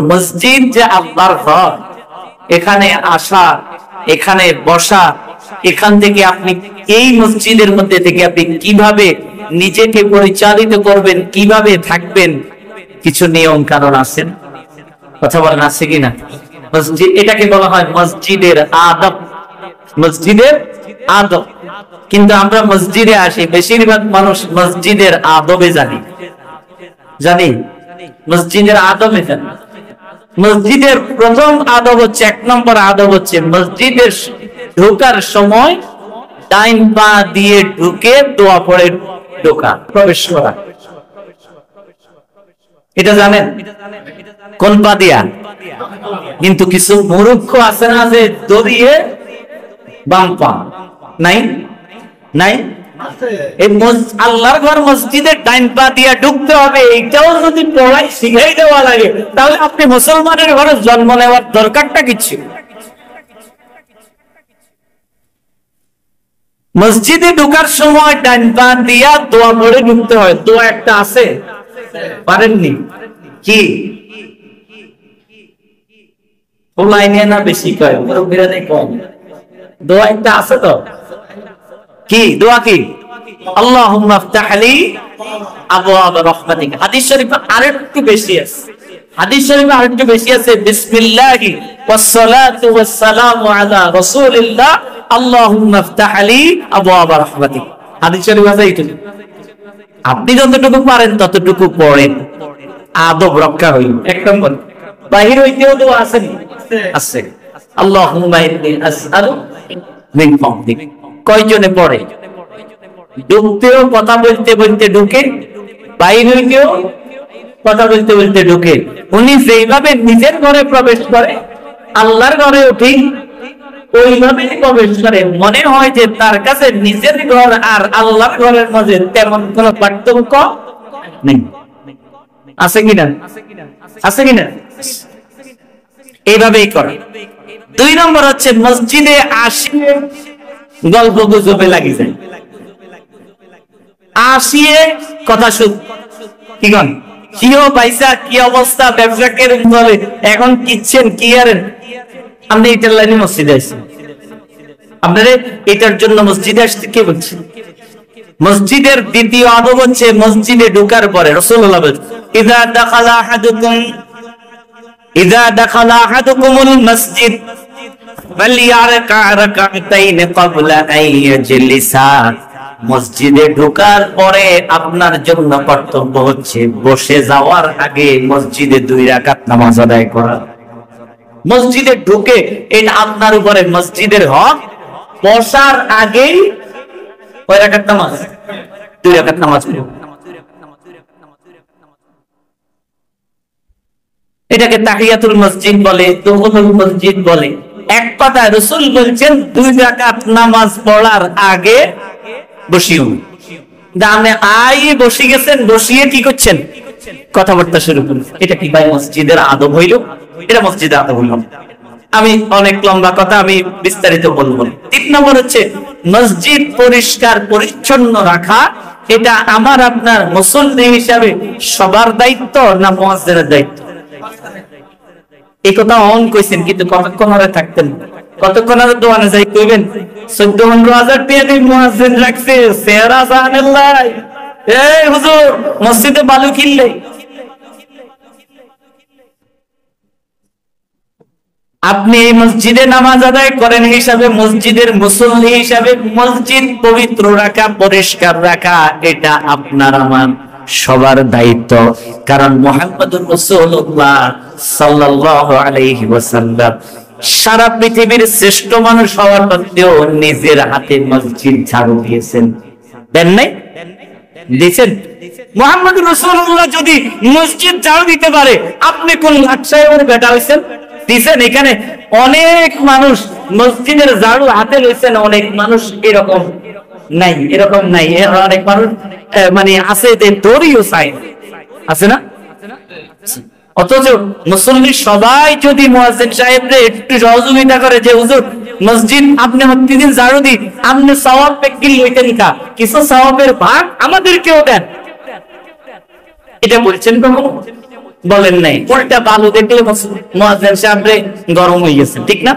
মসজিদ যে আল্লাহর ঘর, এখানে আসা, এখানে বসা, এখান থেকে আপনি এই মসজিদের মধ্যে থেকে আপনি কিভাবে নিজেকে পরিচালিত করবেন, কিভাবে থাকবেন, কিছু নিয়ম কানুন আছে। কথা বলেন আছে কিনা? মসজিদ, এটাকে বলা হয় মসজিদের আদব। মসজিদের আদব। কিন্তু আমরা মসজিদে আসি, বেশিরভাগ মানুষ মসজিদের আদবে জানি মসজিদের আদবে জানি। মসজিদের প্রথম আদব হচ্ছে, 1 নম্বর আদব হচ্ছে মসজিদের ঢোকার সময় ডাইন পা দিয়ে ঢুকে দোয়া পড়ে ঢোকা, প্রবেশ করা। এটা জানেন কোন পা দিয়া? কিন্তু কিছু মূর্খ আছে না যে দড়িয়ে বাম পা। নাই আল্লাহর ঘর মসজিদের ডাইন পা দিয়া ঢুকতে হবে, এইটাও যদি পড়াই শিখাই দেওয়া লাগে, তাহলে আপনি মুসলমানের ঘরে জন্ম নেওয়ার দরকারটা কিছু। মসজিদে ঢোকার সময় ডাইন পা দিয়া দোয়া পড়ে ঢুকতে হয়। দোয়া একটা আছে, পারেননি কি? না বেশি কয়, কম। দোয়া একটা আছে তো, কি দোয়া? কি? আল্লাহুম্মা ইফতাহ লি আবওয়াব রাহমাতিক। হাদিস শরীফে আরেকটু বেশি আছে, বিসমিল্লাহি ওয়াস সালাতু ওয়াস সালামু আলা রাসূলিল্লাহ আল্লাহুম্মা ইফতাহ লি আবওয়াব রাহমাতিক। হাদিস শরীফে আছে এইটুকু। আপনি যতটুকু পারেন ততটুকু পড়েন, আদব রক্ষা হইল। 1 নম্বর। বাহির হইতেও দোয়া আছে। আল্লাহুম্মা ইন্নী আসআলু মিন ফাদলিক। কয়জনে পড়ে? ঢুকতেও কথা বলতে বলতে ঢুকে, বাইরে হইতেও কথা বলতে বলতে ঢুকে। উনি যেইভাবে নিজের ঘরে প্রবেশ করে, আল্লাহর ঘরেও ঠিক ওইভাবে প্রবেশ করে। মনে হয় যে তার কাছে নিজের ঘর আর আল্লাহর ঘরের মাঝে তেমন কোনো পার্থক্য নেই। আছে কিনা? এইভাবেই করে। 2 নম্বর হচ্ছে মসজিদে আসিয়ে গল্প গুজবে লাগি যায়। আসিয়ে কথা শুন, কি কন, কিও পয়সা, কি অবস্থা, ব্যবসা কেরম চলে, এখন কিচ্ছেন কি আরেন, আপনি এটার লাইনে মসজিদে আসছেন। আপনারা এটার জন্য মসজিদে আসতে কে বলছে? মসজিদের দ্বিতীয় আদব হচ্ছে মসজিদে ঢোকার পরে রাসূলুল্লাহ বলেন, ইযা দাখালা আহাদুকুমুল মসজিদ ফালইয়ারকা রাকাতাইন ক্বাবলা আন ইয়াজলিসা। মসজিদে ঢোকার পরে আপনার জন্য কর্তব্য হচ্ছে বসে যাওয়ার আগে মসজিদে 2 রাকাত নামাজ আদায় করা। মসজিদে ঢুকে এটা আপনার উপরে মসজিদের হক। বসার আগেই কয় রাকাত নামাজ? 2 রাকাত নামাজ। এটাকে তাহিয়াতুল মসজিদ বলে, দুহুলুল মসজিদ বলে। এক কথা রাসূল বলছেন 2 রাকাত নামাজ পড়ার আগে বসিও। দামে বসে গেছেন, বসিয়ে কি করছেন? কথাবার্তা শুরু করুন। এটা কি ভাই মসজিদের আদব হইল? এটা মসজিদের আদব হইল। আমি অনেক লম্বা কথা, আমি বিস্তারিত বলবো। 3 নম্বর হচ্ছে মসজিদ পরিষ্কার পরিচ্ছন্ন রাখা। এটা আমার আপনার মুসল্লি হিসাবে সবার দায়িত্ব না মুয়াজ্জিনের দায়িত্ব? এই কথা অন কইছেন, কিন্তু কতক্ষণ ধরে থাকতেন? কতক্ষণ আর দোয়ানে যাই কইবেন? 14-15,000 টাকা দিয়ে মুয়াজ্জিন রাখছে, সেরা জানাল্লাহ। এই হুজুর মসজিদে বালু কিনলে আপনি এই মসজিদে নামাজ আদায় করেন হিসাবে, মসজিদের মুসল্লি হিসাবে মসজিদ পবিত্র রাখা, পরিষ্কার রাখা, এটা আপনার আমার সবার দায়িত্ব। কারণ মুহাম্মদুর রাসূলুল্লাহ সাল্লাল্লাহু আলাইহি ওয়াসাল্লাম সারা পৃথিবীর শ্রেষ্ঠ মানুষ হওয়ার সত্ত্বেও নিজের হাতে মসজিদ ঝাড়ু দিয়েছেন। দেন নাই? দিয়েছেন। মুহাম্মদুর রাসূলুল্লাহ যদি মসজিদ ঝাড়ু দিতে পারে, আপনি কোন লাকসাইয়ের বেটা হইছেন? দিয়েছেন। এখানে অনেক মানুষ মসজিদের ঝাড়ু হাতে রয়েছেন, অনেক মানুষ এরকম নাই, অনেক মানুষ মানে আছে যে দড়িও চাই, আছে না? অথচ মুসল্লি সবাই যদি মুয়াজ্জিন সাহেবরে একটু সহযোগিতা করে যে হুজুর মসজিদ আপনি প্রতিদিন ঝাড়ু দিন, আপনি সওয়াব পেকিল লইতেন, কিছু সওয়াবের ভাগ আমাদেরকেও দেন, এটা বলছেন কখনো? বলেন নাই, উল্টা বালু দেখলে মুয়াজ্জিন সাহেব গরম হয়ে গেছে, ঠিক না?